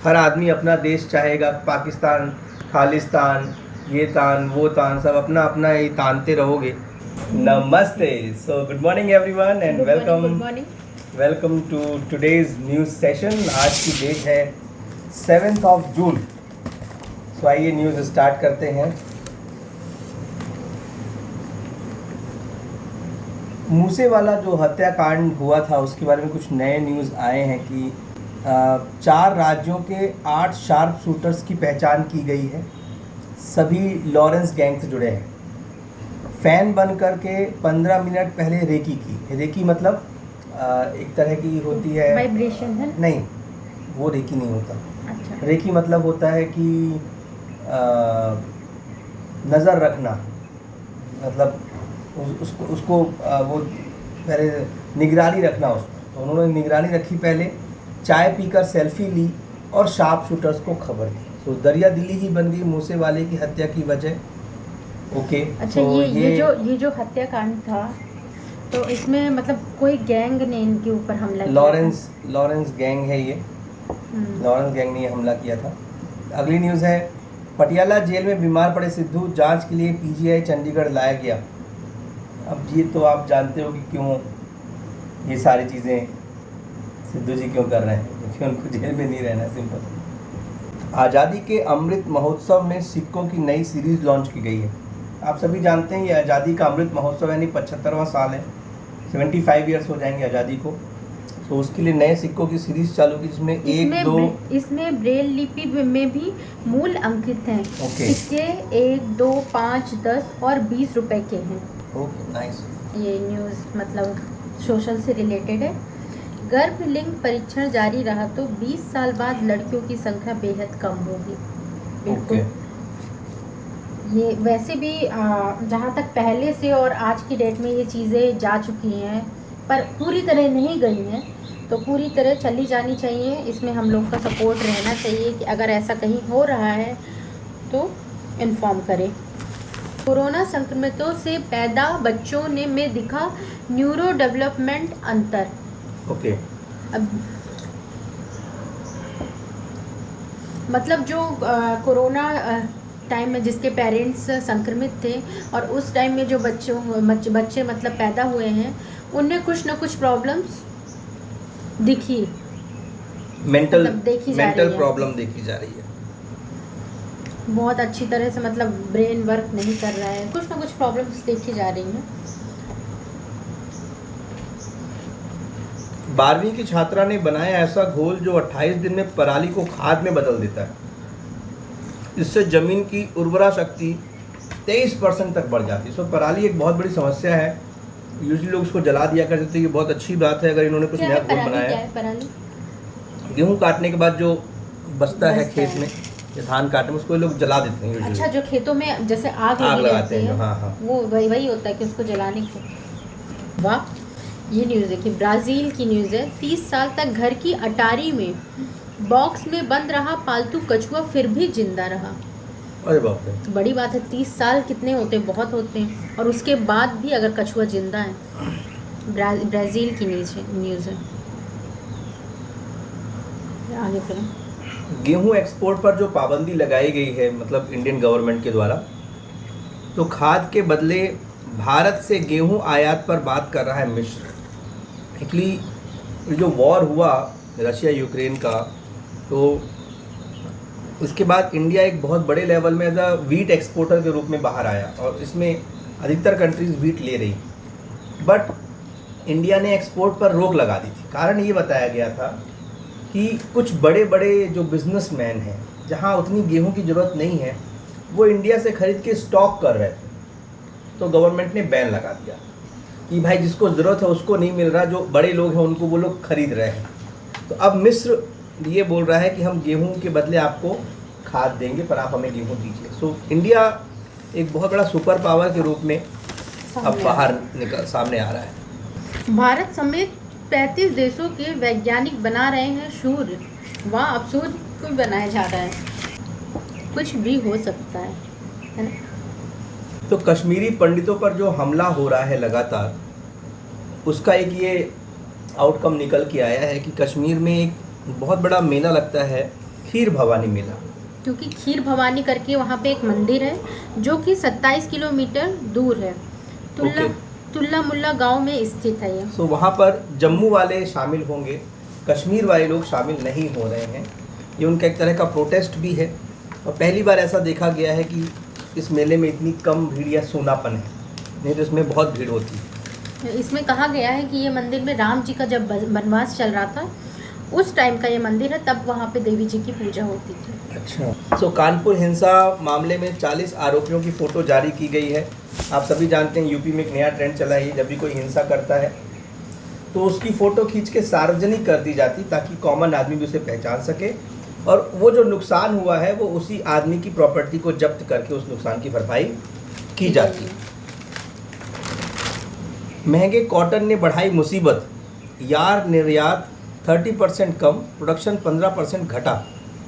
हर आदमी अपना देश चाहेगा, पाकिस्तान, खालिस्तान, ये तान वो तान, सब अपना अपना ही तानते रहोगे। नमस्ते, so good morning everyone and welcome good morning. Welcome to today's news session. आज की डेट है 7 जून। सो आइए न्यूज़ स्टार्ट करते हैं। मूसेवाला जो हत्याकांड हुआ था उसके बारे में कुछ नए न्यूज़ आए हैं कि 4 राज्यों के 8 शार्प शूटर्स की पहचान की गई है। सभी लॉरेंस गैंग से जुड़े हैं। फ़ैन बन करके 15 मिनट पहले रेकी मतलब एक तरह की होती है, वाइब्रेशन है? नहीं, वो रेकी नहीं होता। अच्छा। रेकी मतलब होता है कि नज़र रखना, मतलब उसको उसको वो पहले निगरानी रखना उस पर। तो उन्होंने निगरानी रखी, पहले चाय पीकर सेल्फी ली और शार्प शूटर्स को खबर दी। तो दरिया दिली ही बन गई मूसे वाले की हत्या की वजह। ओके, अच्छा, तो ये जो हत्याकांड था, तो इसमें मतलब कोई गैंग ने इनके ऊपर हमला किया लॉरेंस गैंग है ये। हम्म। लॉरेंस गैंग ने हमला किया था। अगली न्यूज़ है, पटियाला जेल में बीमार पड़े सिद्धू, जांच के लिए पीजीआई चंडीगढ़ लाया गया। अब ये तो आप जानते हो कि क्यों ये सारी चीज़ें सिद्धू जी क्यों कर रहे हैं, क्योंकि उनको जेल में नहीं रहना। सिंपल। आज़ादी के अमृत महोत्सव में सिक्कों की नई सीरीज़ लॉन्च की गई है। आप सभी जानते हैं ये आज़ादी का अमृत महोत्सव यानी 75वां साल है। 75 ईयर्स हो जाएंगे आज़ादी को। तो उसके लिए नए सिक्कों की सीरीज़ चालू की, जिसमें इसमें ब्रेल लिपि में भी मूल अंकित हैं। ओके। सिक्के 1, 2, 5, 10 और 20 रुपए के हैं। Okay, nice. ये न्यूज़ मतलब सोशल से रिलेटेड है। गर्भ लिंग परीक्षण जारी रहा तो 20 साल बाद लड़कियों की संख्या बेहद कम होगी। बिल्कुल। ये वैसे भी जहाँ तक पहले से और आज की डेट में ये चीज़ें जा चुकी हैं, पर पूरी तरह नहीं गई हैं, तो पूरी तरह चली जानी चाहिए। इसमें हम लोग का सपोर्ट रहना चाहिए कि अगर ऐसा कहीं हो रहा है तो इन्फॉर्म करें। कोरोना संक्रमितों से पैदा बच्चों में दिखा न्यूरो डेवलपमेंट अंतर। ओके। अब मतलब जो कोरोना टाइम में जिसके पेरेंट्स संक्रमित थे और उस टाइम में जो बच्चे मतलब पैदा हुए हैं, उनमें कुछ ना कुछ प्रॉब्लम्स दिखी, मेंटल मतलब देखी जा रही है। प्रॉब्लम देखी जा रही है। बहुत अच्छी तरह से मतलब ब्रेन वर्क नहीं कर रहा है, कुछ ना कुछ प्रॉब्लम्स देखी जा रही हैं। 12वीं की छात्रा ने बनाया ऐसा घोल जो 28 दिन में पराली को खाद में बदल देता है। इससे जमीन की उर्वरा शक्ति 23% तक बढ़ जाती है। सो पराली एक बहुत बड़ी समस्या है। यूजुअली लोग उसको जला दिया करते थे। ये बहुत अच्छी बात है अगर इन्होंने कुछ नया घोल बनाया। क्या है पराली? गेहूँ काटने के बाद जो बचता है खेत है। में, या धान काटने में, उसको लोग जला देते हैं usually। अच्छा, जो खेतों में जैसे आग लगाते हैं है, जो, हाँ। वो वही होता है कि उसको जलाने को। वाह। ये न्यूज़ देखिए, ब्राज़ील की न्यूज़ है। 30 साल तक घर की अटारी में बॉक्स में बंद रहा पालतू कछुआ फिर भी जिंदा रहा। अरे बाप रे। तो बड़ी बात है, 30 साल कितने होते हैं, बहुत होते हैं, और उसके बाद भी अगर कछुआ जिंदा है। ब्राज़ील की न्यूज़ है। आगे फिर गेहूं एक्सपोर्ट पर जो पाबंदी लगाई गई है, मतलब इंडियन गवर्नमेंट के द्वारा, तो खाद के बदले भारत से गेहूं आयात पर बात कर रहा है मिस्र। एक्चुअली जो वॉर हुआ रशिया यूक्रेन का, तो उसके बाद इंडिया एक बहुत बड़े लेवल में एज अ वीट एक्सपोर्टर के रूप में बाहर आया, और इसमें अधिकतर कंट्रीज़ वीट ले रही। बट इंडिया ने एक्सपोर्ट पर रोक लगा दी थी। कारण ये बताया गया था कि कुछ बड़े बड़े जो बिजनेसमैन हैं, जहाँ उतनी गेहूं की ज़रूरत नहीं है, वो इंडिया से ख़रीद के स्टॉक कर रहे थे। तो गवर्नमेंट ने बैन लगा दिया कि भाई जिसको ज़रूरत है उसको नहीं मिल रहा, जो बड़े लोग हैं उनको वो लोग खरीद रहे हैं। तो अब मिस्र ये बोल रहा है कि हम गेहूं के बदले आपको खाद देंगे, पर आप हमें गेहूं दीजिए। सो इंडिया एक बहुत बड़ा सुपर पावर के रूप में अब बाहर सामने आ रहा है। भारत समेत 35 देशों के वैज्ञानिक बना रहे हैं सूर्य। वाह, अब सूर्य को बनाया जा रहा है। कुछ भी हो सकता है ना? तो कश्मीरी पंडितों पर जो हमला हो रहा है लगातार, उसका एक ये आउटकम निकल के आया है कि कश्मीर में एक बहुत बड़ा मेला लगता है खीर भवानी मेला। क्योंकि खीर भवानी करके वहाँ पे एक मंदिर है जो कि 27 किलोमीटर दूर है। तुल्ला ओके। तुल्ला मुल्ला गांव में स्थित है ये। सो वहाँ पर जम्मू वाले शामिल होंगे, कश्मीर वाले लोग शामिल नहीं हो रहे हैं। ये उनका एक तरह का प्रोटेस्ट भी है और पहली बार ऐसा देखा गया है कि इस मेले में इतनी कम भीड़ या सूनापन है, नहीं तो इसमें बहुत भीड़ होती है। इसमें कहा गया है कि ये मंदिर में राम जी का जब वनवास चल रहा था उस टाइम का ये मंदिर है, तब वहाँ पे देवी जी की पूजा होती थी। अच्छा। सो कानपुर हिंसा मामले में 40 आरोपियों की फ़ोटो जारी की गई है। आप सभी जानते हैं यूपी में एक नया ट्रेंड चला है, जब भी कोई हिंसा करता है तो उसकी फ़ोटो खींच के सार्वजनिक कर दी जाती ताकि कॉमन आदमी भी उसे पहचान सके और वो जो नुकसान हुआ है वो उसी आदमी की प्रॉपर्टी को जब्त करके उस नुकसान की भरपाई की जाती है। महंगे कॉटन ने बढ़ाई मुसीबत, यार निर्यात 30% कम, प्रोडक्शन 15% घटा।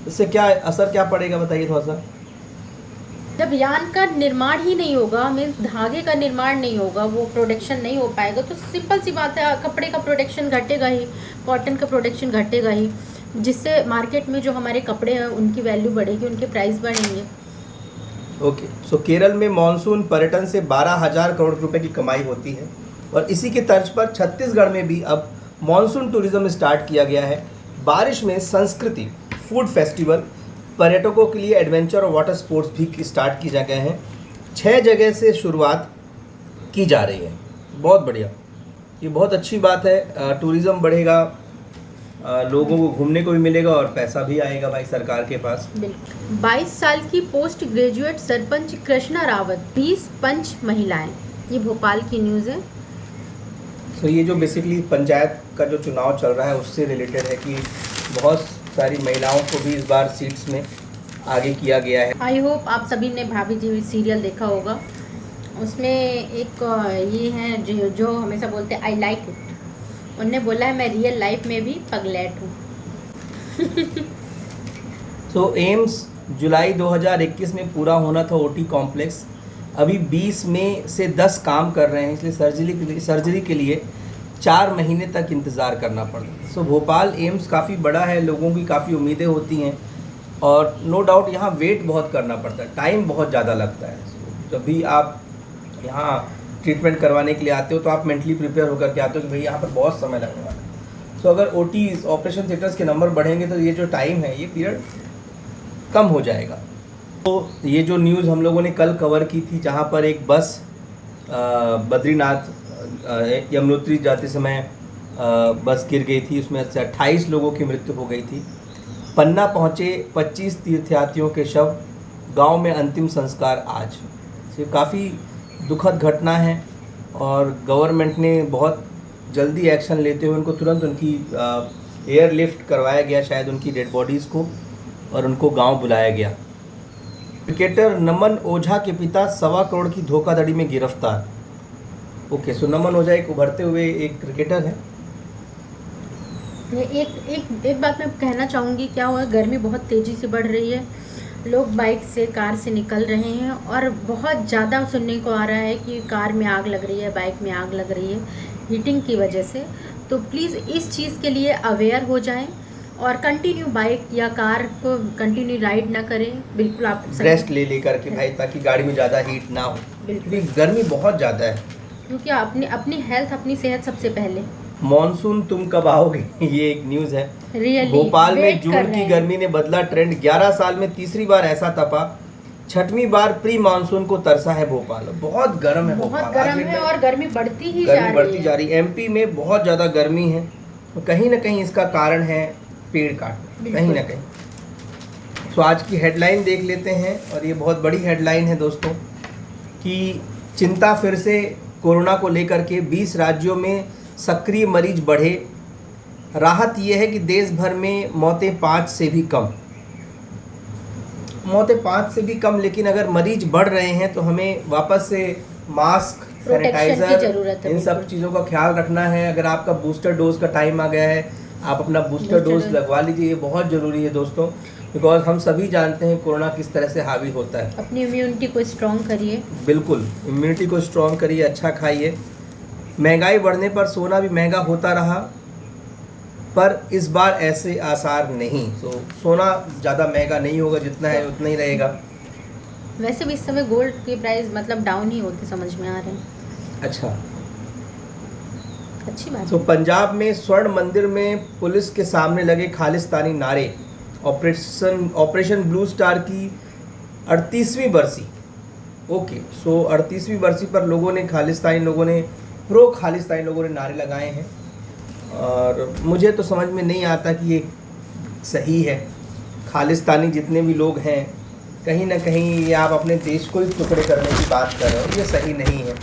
इससे क्या असर क्या पड़ेगा बताइए थोड़ा सा। जब यार्न का निर्माण ही नहीं होगा, मीन्स धागे का निर्माण नहीं होगा, वो प्रोडक्शन नहीं हो पाएगा, तो सिंपल सी बात है कपड़े का प्रोडक्शन घटेगा ही, कॉटन का प्रोडक्शन घटेगा ही, जिससे मार्केट में जो हमारे कपड़े हैं उनकी वैल्यू बढ़ेगी, उनके प्राइस बढ़ेंगे। ओके। सो केरल में मानसून पर्यटन से 12,000 करोड़ रुपए की कमाई होती है और इसी के तर्ज पर छत्तीसगढ़ में भी अब मानसून टूरिज्म स्टार्ट किया गया है। बारिश में संस्कृति, फूड फेस्टिवल, पर्यटकों के लिए एडवेंचर और वाटर स्पोर्ट्स भी स्टार्ट किए जा गए हैं। 6 जगह से शुरुआत की जा रही है। बहुत बढ़िया, ये बहुत अच्छी बात है। टूरिज़्म बढ़ेगा, लोगों को घूमने को भी मिलेगा और पैसा भी आएगा भाई सरकार के पास। बिल्कुल। 22 साल की पोस्ट ग्रेजुएट सरपंच कृष्णा रावत, 20 पंच महिलाएं। ये भोपाल की न्यूज़ है। तो ये जो बेसिकली पंचायत का जो चुनाव चल रहा है उससे रिलेटेड है कि बहुत सारी महिलाओं को भी इस बार सीट्स में आगे किया गया है। आई होप आप सभी ने भाभी जी सीरियल देखा होगा। उसमें एक ये है जो हमेशा बोलते हैं आई लाइक इट, उनने बोला है मैं रियल लाइफ में भी पगलेट हूँ। तो एम्स जुलाई 2021 में पूरा होना था ओटी कॉम्प्लेक्स, अभी 20 में से 10 काम कर रहे हैं, इसलिए सर्जरी के लिए 4 महीने तक इंतज़ार करना पड़ता है। सो भोपाल एम्स काफ़ी बड़ा है, लोगों की काफ़ी उम्मीदें होती हैं और नो डाउट यहाँ वेट बहुत करना पड़ता है, टाइम बहुत ज़्यादा लगता है। जब भी आप यहाँ ट्रीटमेंट करवाने के लिए आते हो तो आप मेंटली प्रिपेयर होकर के आते हो कि भाई यहाँ पर बहुत समय लगने वाला है। सो अगर ओटीज ऑपरेशन थिएटर्स के नंबर बढ़ेंगे तो ये जो टाइम है ये पीरियड कम हो जाएगा। तो ये जो न्यूज़ हम लोगों ने कल कवर की थी जहाँ पर एक बस बद्रीनाथ यमुनोत्री जाते समय बस गिर गई थी, उसमें से 28 लोगों की मृत्यु हो गई थी। पन्ना पहुँचे 25 तीर्थयात्रियों के शव, गांव में अंतिम संस्कार आज। ये काफ़ी दुखद घटना है और गवर्नमेंट ने बहुत जल्दी एक्शन लेते हुए उनको तुरंत उनकी एयरलिफ्ट करवाया गया, शायद उनकी डेड बॉडीज़ को, और उनको गांव बुलाया गया। क्रिकेटर नमन ओझा के पिता 1.25 करोड़ की धोखाधड़ी में गिरफ्तार। ओके, सो नमन ओझा एक उभरते हुए एक क्रिकेटर है। एक बात मैं कहना चाहूँगी, क्या हुआ, गर्मी बहुत तेज़ी से बढ़ रही है, लोग बाइक से कार से निकल रहे हैं और बहुत ज़्यादा सुनने को आ रहा है कि कार में आग लग रही है, बाइक में आग लग रही है हीटिंग की वजह से। तो प्लीज़ इस चीज़ के लिए अवेयर हो जाएं और कंटिन्यू बाइक या कार को कंटिन्यू राइड ना करें। बिल्कुल आप रेस्ट ले करके भाई, ताकि गाड़ी में ज़्यादा हीट ना हो, क्योंकि गर्मी बहुत ज़्यादा है। क्योंकि अपनी हेल्थ, अपनी सेहत सबसे पहले। मॉनसून तुम कब आओगे, ये एक न्यूज़ है। रियली भोपाल में जून की गर्मी ने बदला ट्रेंड, 11 साल में तीसरी बार ऐसा तपा, 6वीं बार प्री मानसून को तरसा है भोपाल। बहुत गर्म है, बहुत गर्म है और गर्मी बढ़ती ही जा रही है। एमपी में बहुत ज़्यादा गर्मी है, तो कहीं ना कहीं इसका कारण है पेड़ काटना, कहीं ना कहीं। तो आज की हेडलाइन देख लेते हैं, और ये बहुत बड़ी हेडलाइन है दोस्तों कि चिंता फिर से कोरोना को लेकर के। 20 राज्यों में सक्रिय मरीज बढ़े। राहत यह है कि देश भर में मौतें 5 से भी कम, लेकिन अगर मरीज बढ़ रहे हैं तो हमें वापस से मास्क, सैनिटाइजर, इन सब चीज़ों का ख्याल रखना है। अगर आपका बूस्टर डोज का टाइम आ गया है, आप अपना बूस्टर डोज लगवा लीजिए, ये बहुत ज़रूरी है दोस्तों, बिकॉज हम सभी जानते हैं कोरोना किस तरह से हावी होता है। अपनी इम्यूनिटी को स्ट्रॉन्ग करिए। बिल्कुल, इम्यूनिटी को स्ट्रॉन्ग करिए, अच्छा खाइए। महंगाई बढ़ने पर सोना भी महंगा होता रहा। पर इस बार ऐसे आसार नहीं। तो सोना ज़्यादा महंगा नहीं होगा, जितना है उतना ही रहेगा। वैसे भी इस समय गोल्ड की प्राइस मतलब डाउन ही होते समझ में आ रहे हैं। अच्छा, अच्छी बात तो है। पंजाब में स्वर्ण मंदिर में पुलिस के सामने लगे खालिस्तानी नारे। ऑपरेशन ब्लू स्टार की 38वीं बरसी। ओके, सो 38वीं बरसी पर लोगों ने प्रो खालिस्तानी लोगों ने नारे लगाए हैं, और मुझे तो समझ में नहीं आता कि ये सही है। खालिस्तानी जितने भी लोग हैं, कहीं ना कहीं ये आप अपने देश को ही टुकड़े करने की बात कर रहे हो, ये सही नहीं है।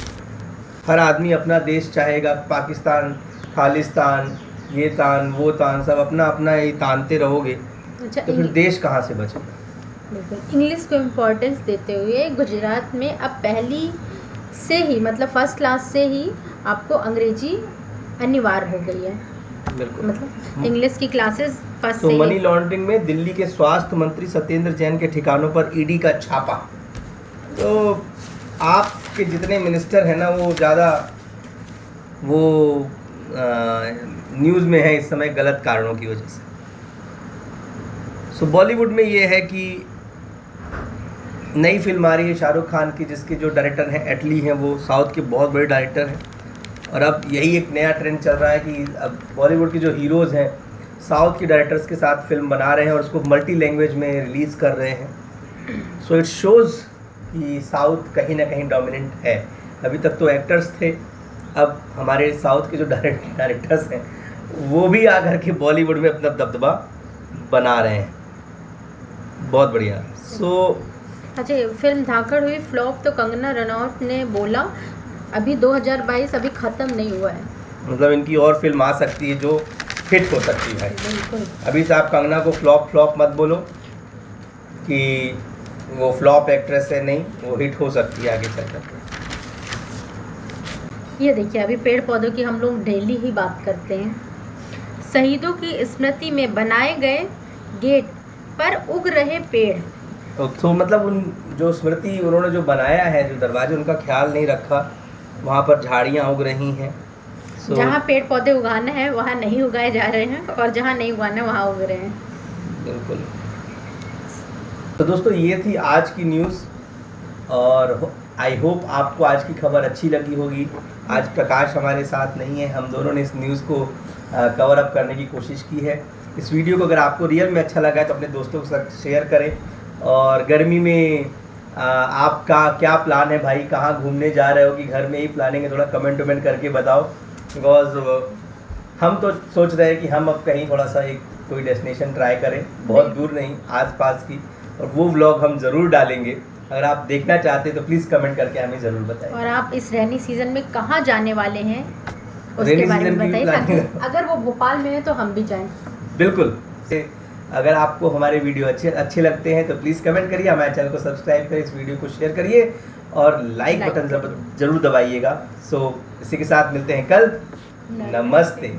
हर आदमी अपना देश चाहेगा, पाकिस्तान, खालिस्तान, ये तान वो तान, सब अपना अपना ही तानते रहोगे अच्छा, तो फिर देश कहाँ से बचेगा। बिल्कुल। इंग्लिश को इम्पोर्टेंस देते हुए गुजरात में अब पहली से ही मतलब फर्स्ट क्लास से ही आपको अंग्रेजी अनिवार्य हो गई है। बिल्कुल, मतलब इंग्लिश की क्लासेस फर्स्ट तो से मनी ही। लॉन्ड्रिंग में दिल्ली के स्वास्थ्य मंत्री सत्येंद्र जैन के ठिकानों पर ईडी का छापा। तो आपके जितने मिनिस्टर हैं ना, वो ज़्यादा वो न्यूज़ में है इस समय गलत कारणों की वजह से। सो बॉलीवुड में ये है कि नई फिल्म आ रही है शाहरुख खान की, जिसके जो डायरेक्टर हैं एटली हैं, वो साउथ के बहुत बड़े डायरेक्टर हैं। और अब यही एक नया ट्रेंड चल रहा है कि अब बॉलीवुड के जो हीरोज़ हैं साउथ के डायरेक्टर्स के साथ फिल्म बना रहे हैं और उसको मल्टी लैंग्वेज में रिलीज़ कर रहे हैं। सो इट शोज़ कि साउथ कहीं ना कहीं डोमिनेंट है। अभी तक तो एक्टर्स थे, अब हमारे साउथ के जो डायरेक्टर्स हैं वो भी आकर के बॉलीवुड में अपना दबदबा बना रहे हैं। बहुत बढ़िया। अच्छा, फिल्म धाकड़ हुई फ्लॉप तो कंगना रनौत ने बोला अभी 2022 अभी ख़त्म नहीं हुआ है। मतलब इनकी और फिल्म आ सकती है जो हिट हो सकती है भाई। बिल्कुल। अभी से आप कंगना को फ्लॉप मत बोलो कि वो फ्लॉप एक्ट्रेस है, नहीं, वो हिट हो सकती है आगे चलकर। ये देखिए, अभी पेड़ पौधों की हम लोग डेली ही बात करते हैं। शहीदों की स्मृति में बनाए गए गेट पर उग रहे पेड़। तो मतलब उन जो स्मृति उन्होंने जो बनाया है, जो दरवाजे, उनका ख्याल नहीं रखा, वहाँ पर झाड़ियाँ उग रही हैं। जहाँ पेड़ पौधे उगाना है वहाँ नहीं उगाए जा रहे हैं, और जहाँ नहीं उगाना है वहाँ उग रहे हैं। बिल्कुल। तो दोस्तों, ये थी आज की न्यूज़, और आई होप आपको आज की खबर अच्छी लगी होगी। आज प्रकाश हमारे साथ नहीं है, हम दोनों ने इस न्यूज़ को कवर अप करने की कोशिश की है। इस वीडियो को अगर आपको रियल में अच्छा लगा है तो अपने दोस्तों के साथ शेयर करें। और गर्मी में आपका क्या प्लान है भाई, कहाँ घूमने जा रहे हो कि घर में ही प्लानिंग है, थोड़ा कमेंट वमेंट करके बताओ। बिकॉज हम तो सोच रहे हैं कि हम अब कहीं थोड़ा सा एक कोई डेस्टिनेशन ट्राई करें, बहुत दूर नहीं, आसपास की, और वो व्लॉग हम ज़रूर डालेंगे। अगर आप देखना चाहते हैं तो प्लीज़ कमेंट करके हमें ज़रूर बताइए। और आप इस रेनी सीजन में कहाँ जाने वाले हैं उसके बारे में बताइए, ताकि अगर वो भोपाल में है तो हम भी जाएं। बिल्कुल। अगर आपको हमारे वीडियो अच्छे लगते हैं तो प्लीज़ कमेंट करिए, हमारे चैनल को सब्सक्राइब करिए, इस वीडियो को शेयर करिए और लाइक बटन ज़रूर दबाइएगा। सो इसी के साथ मिलते हैं कल। नमस्ते।